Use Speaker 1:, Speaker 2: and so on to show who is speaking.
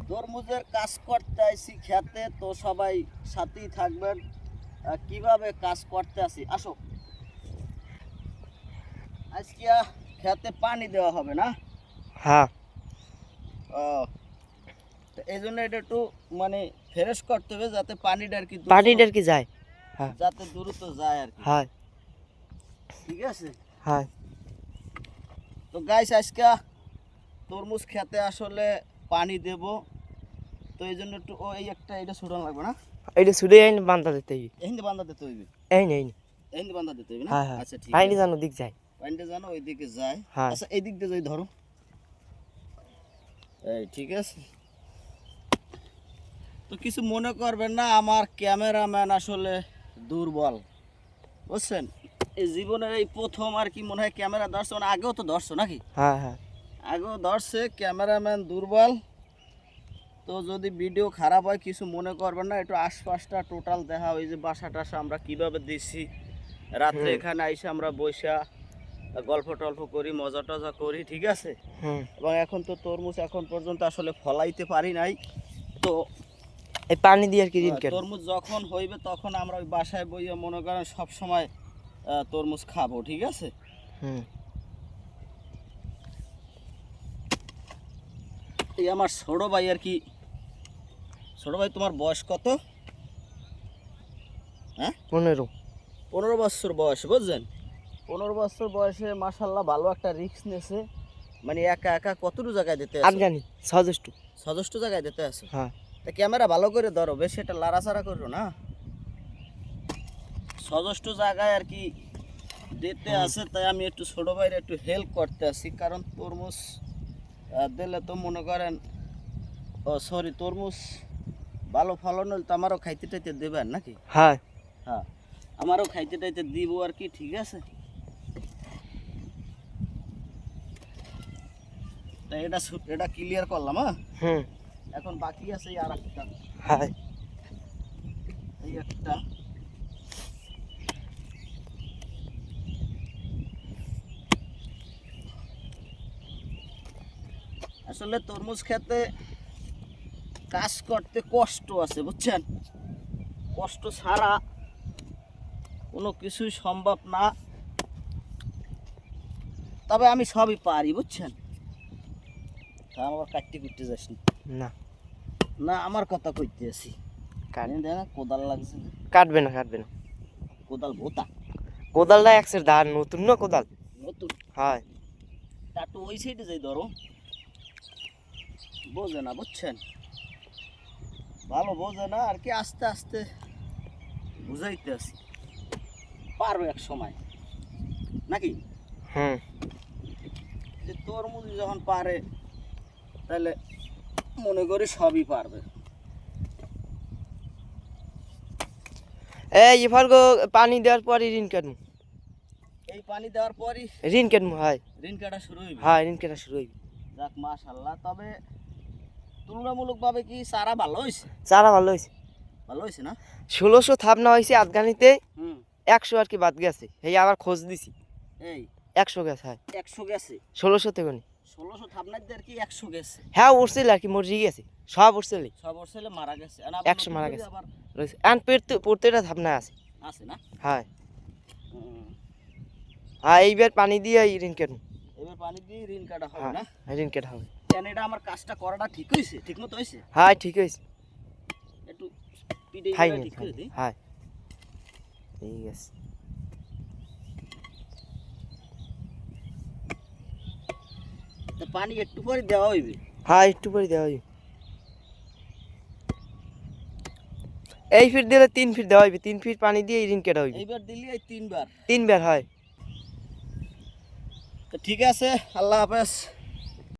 Speaker 1: তরমুজের কাজ করতে আইছি খেতে, তো সবাই সাথেই থাকবেন। কিভাবে কাজ করতে আসি আসো। আজকে খেতে পানি দেওয়া হবে না?
Speaker 2: হ্যাঁ।
Speaker 1: এই জন্য এটা একটু মানে ফ্রেশ করতে হবে যাতে পানিটা আর কি
Speaker 2: যায়। হ্যাঁ,
Speaker 1: যাতে দ্রুত যায় আর কি।
Speaker 2: হ্যাঁ,
Speaker 1: ঠিক আছে।
Speaker 2: হ্যাঁ।
Speaker 1: তো গাইস আজকে তরমুজ খেতে আসলে পানি দেব, তো এই জন্য একটু ওই একটা এটা ছুটানো লাগবে না?
Speaker 2: এইটা ছুটে আইন বান্ধা দিতে হইবে।
Speaker 1: এখানে বান্ধা দিতে হইবে। এখানে বান্ধা দিতে হইবে না?
Speaker 2: হ্যাঁ, হ্যাঁ।
Speaker 1: আচ্ছা ঠিক
Speaker 2: পানি
Speaker 1: আছে।
Speaker 2: জানো দিক যায়।
Speaker 1: পানিটা জানো ওই দিকে যায়।
Speaker 2: হ্যাঁ।
Speaker 1: আচ্ছা এই দিক দিয়ে যদি ধরো, এই ঠিক আছে। তো কিছু মনে করবেন না, আমার ক্যামেরাম্যান আসলে দুর্বল, বুঝছেন। এই জীবনের এই প্রথম আর কি মনে হয় ক্যামেরা ধরছে, মানে আগেও তো ধরছো নাকি?
Speaker 2: হ্যাঁ, হ্যাঁ।
Speaker 1: আগেও ধরছে, ক্যামেরাম্যান দুর্বল। তো যদি ভিডিও খারাপ হয় কিছু মনে করবেন না, একটু আশপাশটা টোটাল দেখা, ওই যে বাসা টাসা আমরা কীভাবে দিছি, রাত্রে এখানে আইসে আমরা বসা গল্প টল্প করি, মজা টজা করি, ঠিক আছে। এবং এখন তো তরমুজ এখন পর্যন্ত আসলে ফলাইতে পারি নাই, তো
Speaker 2: এই পানি দিয়ে আর কি
Speaker 1: তরমুজ যখন হইবে তখন আমরা ওই বাসায় বইয়া মনে করেন সব সময় তরমুজ খাবো, ঠিক আছে। এই আমার ছোট ভাই আর কি। ছোট ভাই তোমার বয়স কত? হ্যাঁ, 15 বছর বয়স, বুঝছেন। 15 বছর বয়সে মাশাল্লাহ ভালো একটা রিস্ক নিয়েছে। মানে একা একা কতটুকু জায়গায় দিতে আছে?
Speaker 2: আফগানি সজষ্ট
Speaker 1: জায়গায় দিতে আছে।
Speaker 2: হ্যাঁ।
Speaker 1: তা ক্যামেরা ভালো করে ধরো, বেশি এটা লাড়াচাড়া করো না। সজষ্ট জায়গায় আর কি দিতে আছে, তাই আমি একটু ছোট ভাইয়ের একটু হেল্প করতে আসি, কারণ তরমুজ দিলে তো মনে করেন তরমুজ ভালো ফলন হলে তো আমারও খাইতে টাইতে দেবেন নাকি?
Speaker 2: হ্যাঁ,
Speaker 1: হ্যাঁ, আমারও খাইতে টাইতে দিব আর কি, ঠিক আছে। তাই এটা ক্লিয়ার করলাম। হ্যাঁ, এখন বাকি আছে এই আরেকটা।
Speaker 2: হ্যাঁ।
Speaker 1: এই একটা আসলে তরমুজ খেতে কাজ করতে কষ্ট আছে, বুঝছেন। কষ্ট ছাড়া কোনো কিছুই সম্ভব না, তবে আমি সবই পারি, বুঝছেন। আমার কাটতে কুটতে যাস
Speaker 2: না,
Speaker 1: না, আমার কথা কইতে আছি। দেখ না কোদাল লাগছে।
Speaker 2: কাটবে না।
Speaker 1: কোদাল বোতা,
Speaker 2: কোদালটা একসের ধার নতুন না কোদাল
Speaker 1: নতুন।
Speaker 2: হ্যাঁ।
Speaker 1: একটু ওই সাইডে যাই ধরো, বোঝে না, বুঝছেন। ভালো বোঝে না আর কি, আস্তে আস্তে বুঝাইতে আছি, পারবে এক সময় নাকি। যে তরমুজ যখন পারে তাহলে মনে করি সবই পারবে।
Speaker 2: এই ফালগো পানি দেওয়ার পরই ঋণ কাটবো।
Speaker 1: এই পানি দেওয়ার পরই
Speaker 2: ঋণ কাটবো। হয়,
Speaker 1: ঋণ কাটা শুরু হইবে।
Speaker 2: হ্যাঁ, ঋণ কাটা শুরু হইবে।
Speaker 1: যাক মাশাআল্লাহ। তবে তুলনামূলকভাবে কি চারা ভালো হয়েছে?
Speaker 2: চারা ভালো হয়েছে।
Speaker 1: ভালো হয়েছে না?
Speaker 2: 1600 থাপনা হয়েছে আফগানিতে। 100 আর কি বাদ গেছে, এই আবার খোঁজ দিছি।
Speaker 1: এই
Speaker 2: 100 গেছে। হ্যাঁ,
Speaker 1: 100 গেছে।
Speaker 2: 1600 থেকে
Speaker 1: 1600 থাপনার দিয়ে আর কি 100 গেছে।
Speaker 2: হ্যাঁ, উঠছিল আর কি, মরে গেছে সব উঠছিল।
Speaker 1: সব উঠছিল, মারা গেছে।
Speaker 2: 100 মারা গেছে। আন প্রত্যেকটা থাপনা আছে
Speaker 1: না?
Speaker 2: হ্যাঁ, হ্যাঁ। এইবার পানি দিয়ে ঋণ কাটবো।
Speaker 1: এবার পানি দিয়ে ঋণ কাটা হবে না?
Speaker 2: ঋণ কাটা হবে।
Speaker 1: কেন এটা আমার কাজটা করাটা ঠিক হয়েছে? ঠিক মতো হয়েছে?
Speaker 2: হ্যাঁ, ঠিক হয়েছে।
Speaker 1: একটু পিঠে ঠিক করে দিই।
Speaker 2: হ্যাঁ, ঠিক আছে।
Speaker 1: তো পানি একটু পরে দেওয়া হইবে?
Speaker 2: হ্যাঁ, একটু পরে দেওয়া হইবে। এই ফিট দিলে 3 ফিট দেওয়া হইবে, 3 ফিট পানি দিয়ে ঋণ কাটা হইবে।
Speaker 1: এইবার দিলি এই 3 বার।
Speaker 2: 3 বার হয়।
Speaker 1: তো ঠিক আছে, আল্লাহ হাফেজ।